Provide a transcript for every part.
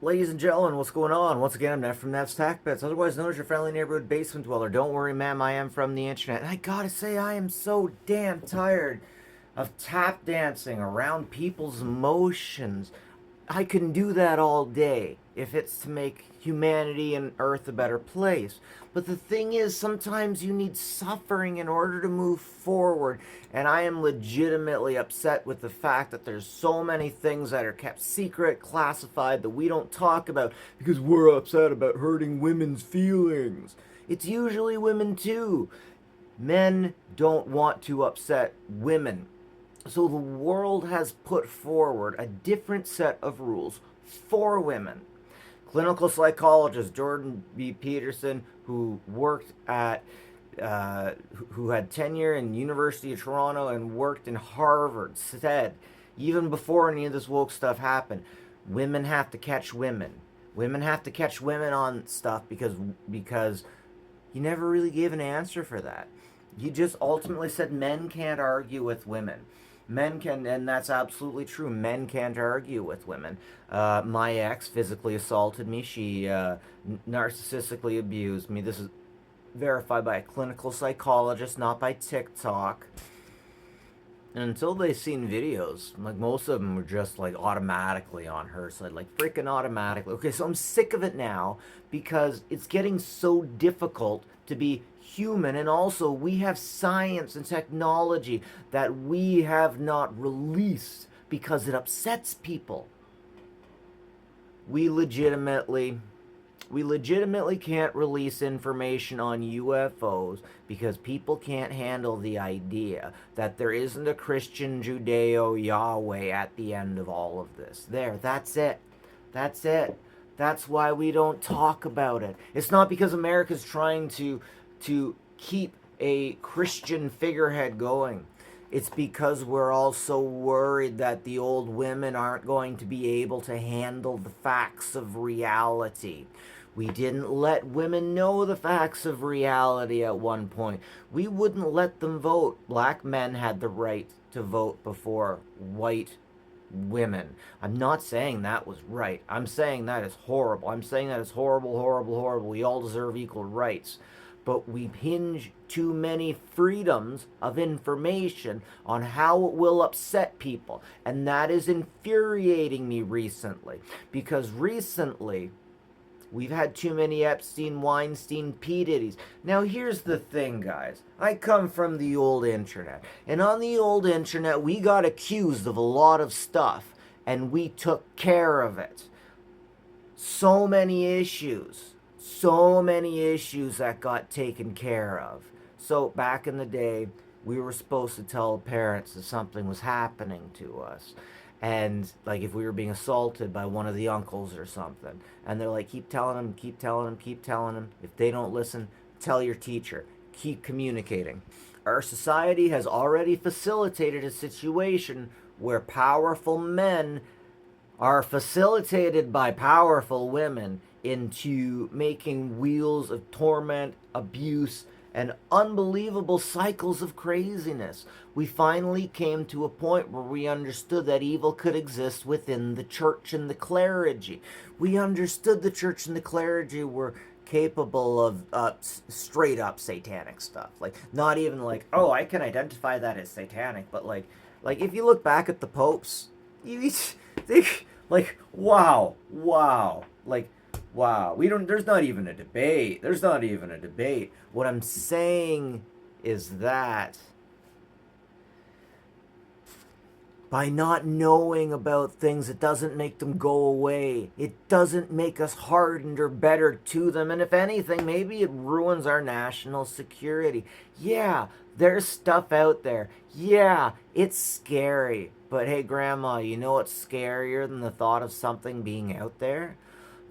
Ladies and gentlemen, what's going on? Once again, I'm Neff from Neff's Tac Bets, otherwise known as your friendly neighborhood basement dweller. Don't worry, ma'am, I am from the internet. And I gotta say, I am so damn tired of tap dancing around people's emotions. I can do that all day if it's to make humanity and Earth a better place. But the thing is, sometimes you need suffering in order to move forward. And I am legitimately upset with the fact that there's so many things that are kept secret, classified, that we don't talk about because we're upset about hurting women's feelings. It's usually women too. Men don't want to upset women. So the world has put forward a different set of rules for women. Clinical psychologist Jordan B. Peterson, who worked at who had tenure in University of Toronto and worked in Harvard, said even before any of this woke stuff happened, women have to catch women. Women have to catch women on stuff because he never really gave an answer for that. He just ultimately said men can't argue with women. Men can, and that's absolutely true. Men can't argue with women. My ex physically assaulted me. She narcissistically abused me. This is verified by a clinical psychologist, not by TikTok. And until they seen videos, like most of them were just like automatically on her side, like freaking automatically. Okay, so I'm sick of it now because it's getting so difficult to be human, and also we have science and technology that we have not released because it upsets people. We legitimately we legitimately can't release information on UFOs because people can't handle the idea that there isn't a Christian Judeo Yahweh at the end of all of this. That's it. That's it. That's why we don't talk about it. It's not because America's trying to keep a Christian figurehead going. It's because we're all so worried that the old women aren't going to be able to handle the facts of reality. We didn't let women know the facts of reality at one point. We wouldn't let them vote. Black men had the right to vote before white women. I'm not saying that was right. I'm saying that is horrible. I'm saying that is horrible, horrible, horrible. We all deserve equal rights. But we hinge too many freedoms of information on how it will upset people. And that is infuriating me recently. Because recently, we've had too many Epstein, Weinstein, P. Diddy's. Now, here's the thing, guys. I come from the old internet. And on the old internet, we got accused of a lot of stuff. And we took care of it. So many issues. So many issues that got taken care of. So, back in the day, we were supposed to tell parents that something was happening to us. And like if we were being assaulted by one of the uncles or something, and they're like, keep telling them, keep telling them, keep telling them. If they don't listen, tell your teacher. Keep communicating. Our society has already facilitated a situation where powerful men are facilitated by powerful women into making wheels of torment, abuse, and unbelievable cycles of craziness. We finally came to a point where we understood that evil could exist within the church and the clergy. We understood the church and the clergy were capable of straight up satanic stuff. Like, not even like, oh, I can identify that as satanic, but like if you look back at the popes, you think like, wow, like, wow, we don't. There's not even a debate. There's not even a debate. What I'm saying is that by not knowing about things, it doesn't make them go away. It doesn't make us hardened or better to them. And if anything, maybe it ruins our national security. Yeah, there's stuff out there. Yeah, it's scary. But hey, Grandma, you know what's scarier than the thought of something being out there?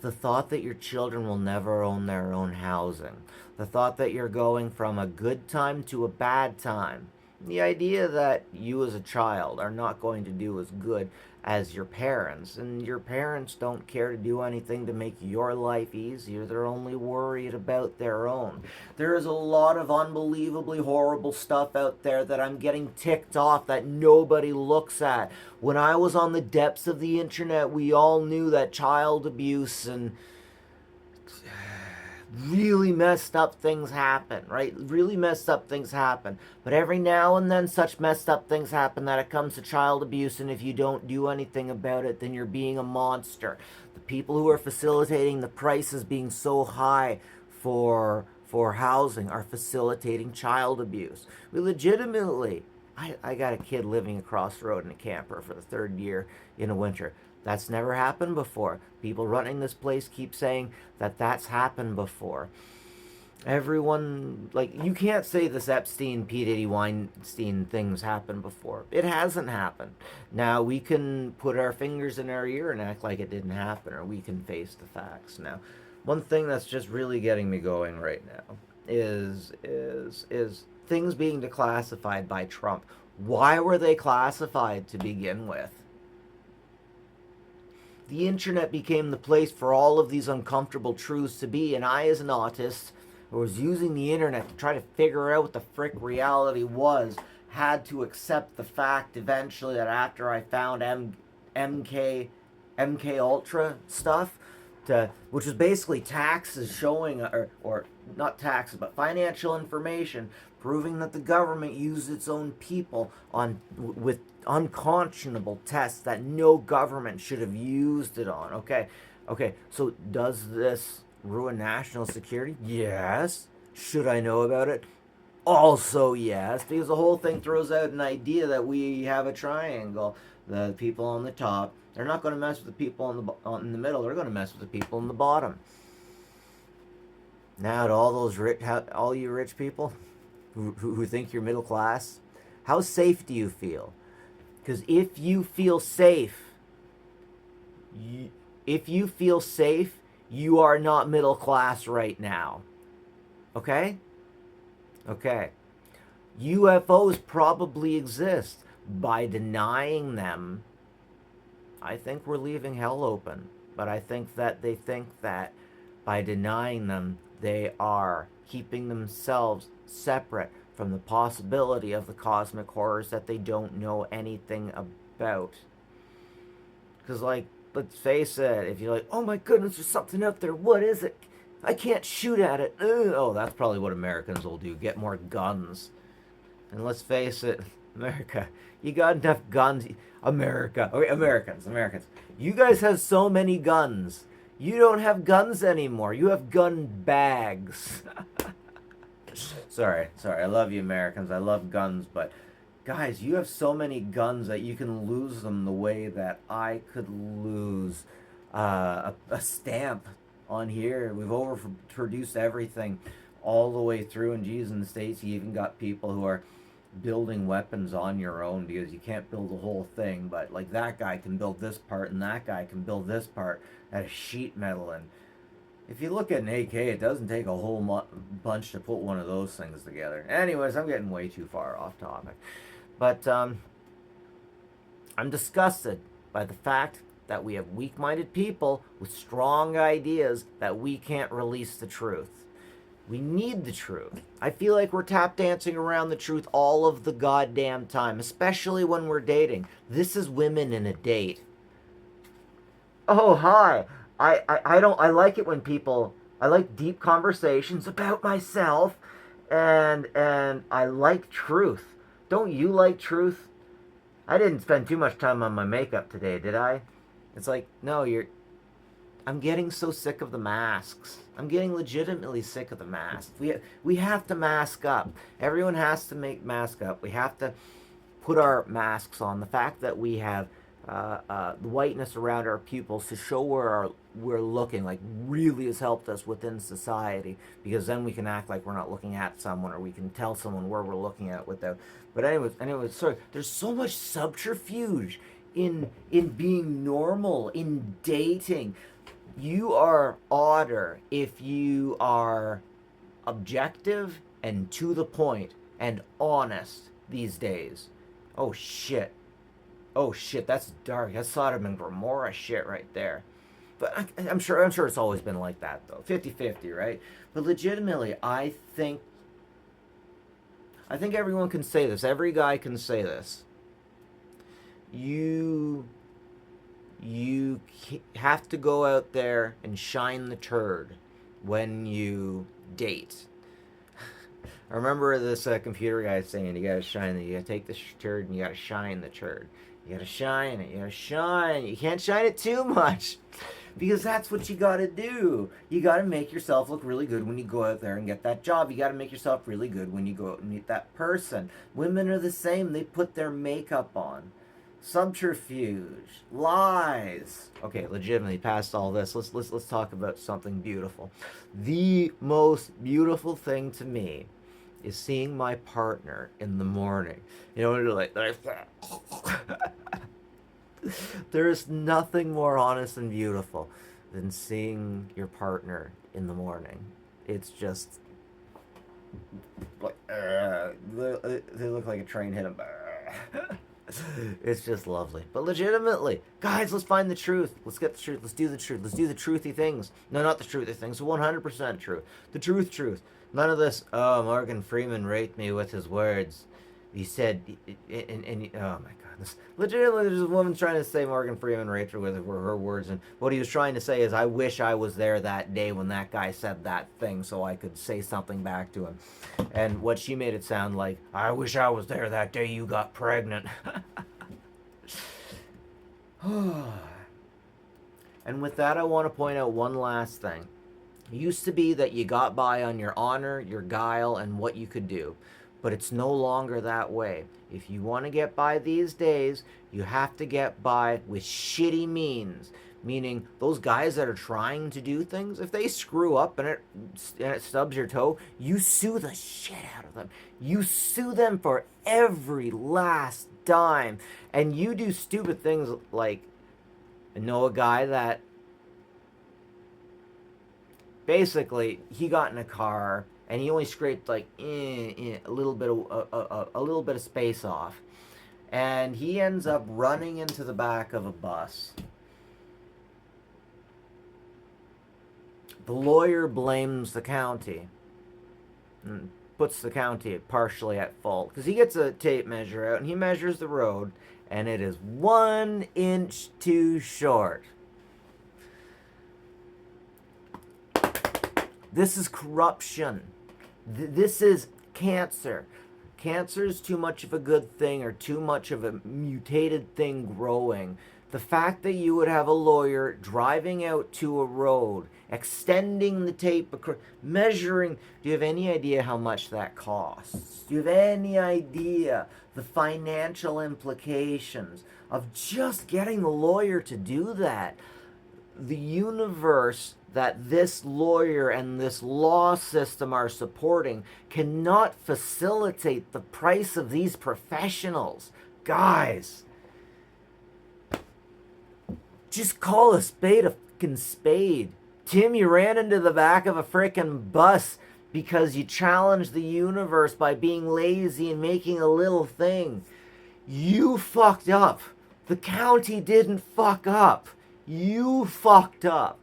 The thought that your children will never own their own housing. The thought that you're going from a good time to a bad time. The idea that you as a child are not going to do as good as your parents, and your parents don't care to do anything to make your life easier. They're only worried about their own. There is a lot of unbelievably horrible stuff out there that I'm getting ticked off that nobody looks at. When I was on the depths of the internet, we all knew that child abuse and really messed up things happen, right? Really messed up things happen. But every now and then, such messed up things happen that it comes to child abuse, and if you don't do anything about it, then you're being a monster. The people who are facilitating the prices being so high for housing are facilitating child abuse. We legitimately, I got a kid living across the road in a camper for the third year in a winter. That's never happened before. People running this place keep saying that that's happened before. Everyone, like, you can't say this Epstein, P. Diddy, Weinstein things happened before. It hasn't happened. Now, we can put our fingers in our ear and act like it didn't happen, or we can face the facts. Now, one thing that's just really getting me going right now is things being declassified by Trump. Why were they classified to begin with? The internet became the place for all of these uncomfortable truths to be, and I, as an autist, who was using the internet to try to figure out what the frick reality was, had to accept the fact eventually that after I found MK Ultra stuff, which was basically taxes showing, or not taxes, but financial information proving that the government used its own people with unconscionable tests that no government should have used it on. Okay, so does this ruin national security? Yes. Should I know about it? Also yes, because the whole thing throws out an idea that we have a triangle. The people on the top, they're not going to mess with the people in the middle. They're going to mess with the people in the bottom. Now, to all you rich people who think you're middle class, how safe do you feel? Because if you feel safe, you are not middle class right now. Okay? Okay. UFOs probably exist. By denying them, I think we're leaving hell open. But I think that they think that by denying them, they are keeping themselves separate from the possibility of the cosmic horrors that they don't know anything about. Because, like, let's face it, if you're like, oh my goodness, there's something out there, what is it? I can't shoot at it. Ugh. Oh, that's probably what Americans will do, get more guns. And let's face it, America, you got enough guns. Americans. You guys have so many guns. You don't have guns anymore. You have gun bags. Sorry. I love you, Americans. I love guns, but guys, you have so many guns that you can lose them the way that I could lose a stamp on here. We've overproduced everything all the way through, and geez, in the States, you even got people who are building weapons on your own because you can't build the whole thing, but like that guy can build this part and that guy can build this part out of sheet metal. And if you look at an AK, it doesn't take a whole bunch to put one of those things together. Anyways, I'm getting way too far off topic. But I'm disgusted by the fact that we have weak-minded people with strong ideas that we can't release the truth. We need the truth. I feel like we're tap dancing around the truth all of the goddamn time, especially when we're dating. This is women in a date. Oh, hi. I like it when people, I like deep conversations about myself, and I like truth. Don't you like truth? I didn't spend too much time on my makeup today, did I? It's like, no, I'm getting so sick of the masks. I'm getting legitimately sick of the masks. We have to mask up. Everyone has to mask up. We have to put our masks on. The fact that we have the whiteness around our pupils to show where we're looking, like, really has helped us within society, because then we can act like we're not looking at someone, or we can tell someone where we're looking at without. But anyways, sorry. There's so much subterfuge in being normal, in dating. You are odder if you are objective and to the point and honest these days. Oh shit. Oh shit, that's dark. That's Sodom and Gomorrah shit right there. But I'm sure it's always been like that though. 50-50, right? But legitimately, I think everyone can say this. Every guy can say this. You have to go out there and shine the turd when you date. I remember this computer guy saying, you gotta take the turd and you gotta shine the turd. You gotta shine it, you gotta shine. You can't shine it too much. Because that's what you gotta do. You gotta make yourself look really good when you go out there and get that job. You gotta make yourself really good when you go out and meet that person. Women are the same. They put their makeup on. Subterfuge, lies. Okay, legitimately, past all this, let's talk about something beautiful. The most beautiful thing to me is seeing my partner in the morning. You know, like there is nothing more honest and beautiful than seeing your partner in the morning. It's just like they look like a train hit them. It's just lovely. But legitimately, guys, let's find the truth. Let's get the truth. Let's do the truth. Let's do the truthy things. No, not the truthy things. 100% truth. The truth. None of this, oh, Morgan Freeman raped me with his words. He said, and oh my God. Legitimately, there's a woman trying to say Morgan Freeman raped her with her words, and what he was trying to say is, I wish I was there that day when that guy said that thing so I could say something back to him. And what she made it sound like, I wish I was there that day you got pregnant. And with that, I want to point out one last thing. It used to be that you got by on your honor, your guile, and what you could do. But it's no longer that way. If you want to get by these days, you have to get by with shitty means. Meaning, those guys that are trying to do things, if they screw up and it stubs your toe, you sue the shit out of them. You sue them for every last dime. And you do stupid things like, I know a guy that basically, he got in a car and he only scraped like a little bit of space off, and he ends up running into the back of a bus. The lawyer blames the county and puts the county partially at fault because he gets a tape measure out and he measures the road and it is 1 inch too short. This is corruption. This is cancer. Cancer is too much of a good thing or too much of a mutated thing growing. The fact that you would have a lawyer driving out to a road, extending the tape, measuring, do you have any idea how much that costs? Do you have any idea the financial implications of just getting the lawyer to do that? The universe that this lawyer and this law system are supporting cannot facilitate the price of these professionals. Guys, just call a spade a fucking spade. Tim, you ran into the back of a frickin' bus because you challenged the universe by being lazy and making a little thing. You fucked up. The county didn't fuck up. You fucked up.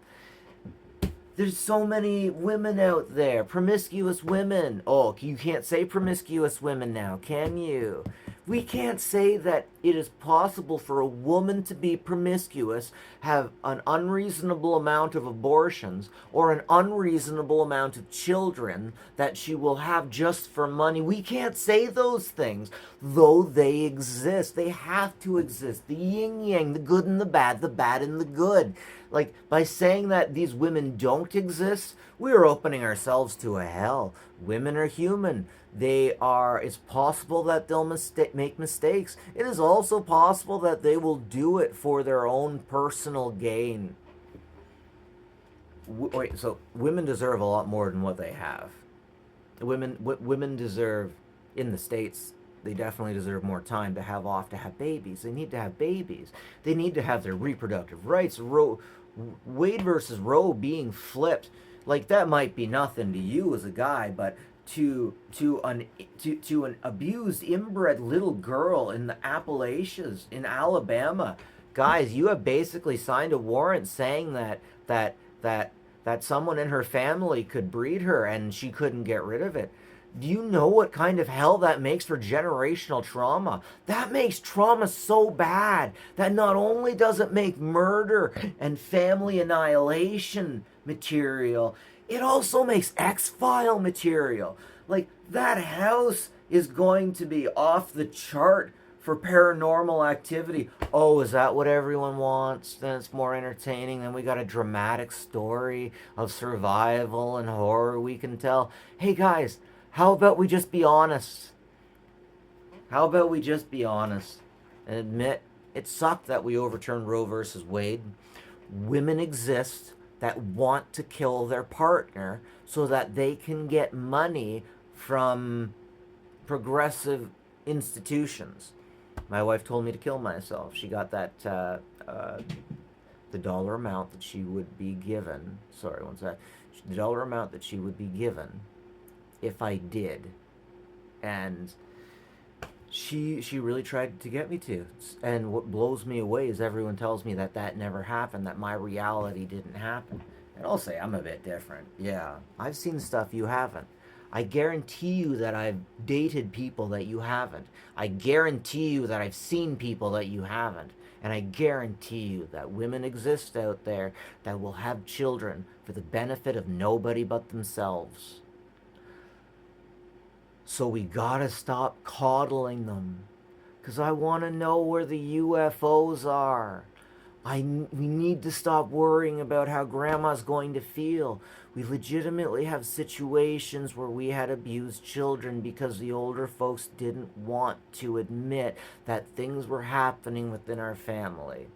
There's so many women out there, promiscuous women. Oh, you can't say promiscuous women now, can you? We can't say that it is possible for a woman to be promiscuous, have an unreasonable amount of abortions, or an unreasonable amount of children that she will have just for money. We can't say those things, though they exist. They have to exist. The yin-yang, the good and the bad and the good. Like, by saying that these women don't exist, we're opening ourselves to a hell. Women are human. It's possible that they'll make mistakes. It is also possible that they will do it for their own personal gain. Wait, so women deserve a lot more than what they have. Women deserve, in the States, they definitely deserve more time to have off to have babies. They need to have babies. They need to have their reproductive rights. Wade versus Roe being flipped, like, that might be nothing to you as a guy, but to an abused inbred little girl in the Appalachians in Alabama. Guys, you have basically signed a warrant saying that that that someone in her family could breed her and she couldn't get rid of it. Do you know what kind of hell that makes for generational trauma? That makes trauma so bad that not only does it make murder and family annihilation material, it also makes X-File material. Like, that house is going to be off the chart for paranormal activity. Oh, is that what everyone wants? Then it's more entertaining. Then we got a dramatic story of survival and horror we can tell. Hey guys, how about we just be honest? How about we just be honest and admit it sucked that we overturned Roe versus Wade? Women exist that want to kill their partner so that they can get money from progressive institutions. My wife told me to kill myself. She got that the dollar amount that she would be given. Sorry, one sec. The dollar amount that she would be given if I did, and she really tried to get me to. And what blows me away is everyone tells me that never happened, that my reality didn't happen. And I'll say I'm a bit different. Yeah, I've seen stuff you haven't. I guarantee you that I've dated people that you haven't. I guarantee you that I've seen people that you haven't. And I guarantee you that women exist out there that will have children for the benefit of nobody but themselves. So we gotta stop coddling them. Because I want to know where the UFOs are. We need to stop worrying about how grandma's going to feel. We legitimately have situations where we had abused children because the older folks didn't want to admit that things were happening within our family.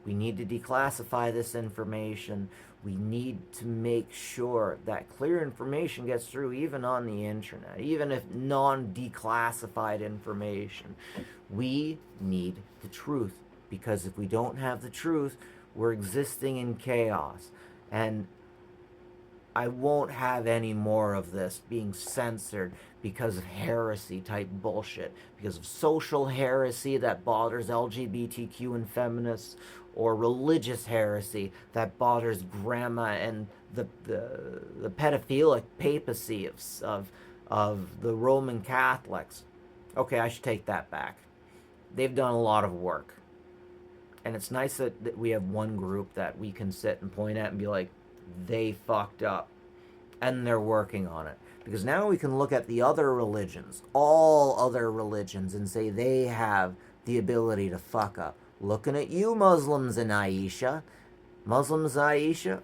We need to declassify this information. We need to make sure that clear information gets through even on the internet, even if non-declassified information. We need the truth, because if we don't have the truth, we're existing in chaos. And I won't have any more of this being censored because of heresy type bullshit, because of social heresy that bothers LGBTQ and feminists, or religious heresy that bothers grandma and the pedophilic papacy of the Roman Catholics. Okay, I should take that back. They've done a lot of work. And it's nice that we have one group that we can sit and point at and be like, they fucked up. And they're working on it. Because now we can look at the other religions, all other religions, and say they have the ability to fuck up. Looking at you, Muslims and Aisha. Muslims, Aisha,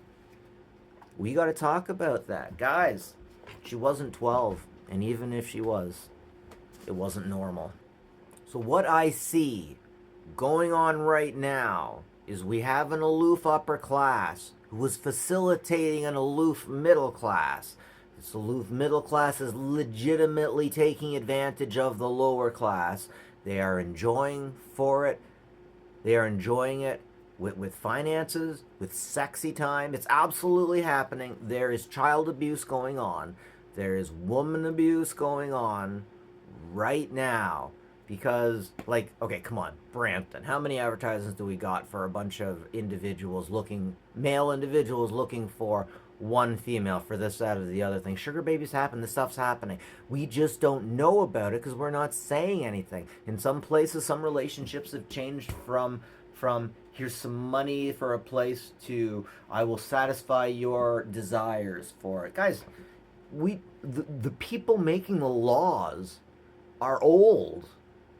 we got to talk about that. Guys, she wasn't 12. And even if she was, it wasn't normal. So what I see going on right now is we have an aloof upper class who is facilitating an aloof middle class. This aloof middle class is legitimately taking advantage of the lower class. They are enjoying for it. They are enjoying it with finances, with sexy time. It's absolutely happening. There is child abuse going on. There is woman abuse going on right now. Because, like, okay, come on, Brampton. How many advertisements do we got for a bunch of individuals male individuals looking for one female for this, that, or the other thing? Sugar babies happen. This stuff's happening. We just don't know about it because we're not saying anything. In some places, some relationships have changed from here's some money for a place to I will satisfy your desires for it. Guys, the people making the laws are old.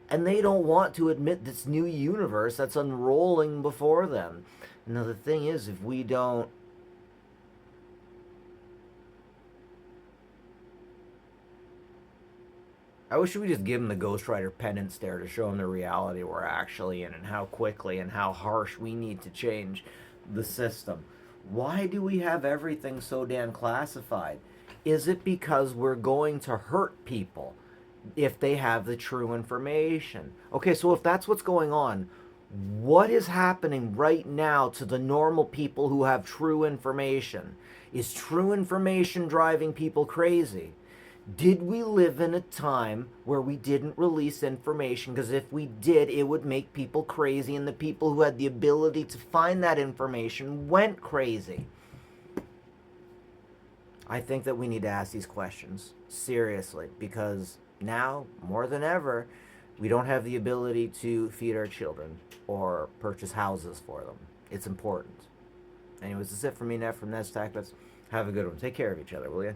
And they don't want to admit this new universe that's unrolling before them. Now, the thing is, if we don't... I wish we could just give them the Ghost Rider penance stare to show them the reality we're actually in and how quickly and how harsh we need to change the system. Why do we have everything so damn classified? Is it because we're going to hurt people if they have the true information? Okay, so if that's what's going on, what is happening right now to the normal people who have true information? Is true information driving people crazy? Did we live in a time where we didn't release information? Because if we did, it would make people crazy, and the people who had the ability to find that information went crazy. I think that we need to ask these questions seriously, because now, more than ever, we don't have the ability to feed our children or purchase houses for them. It's important. Anyways, that's it for me, Ned from Ned's Tactics. Have a good one. Take care of each other, will you?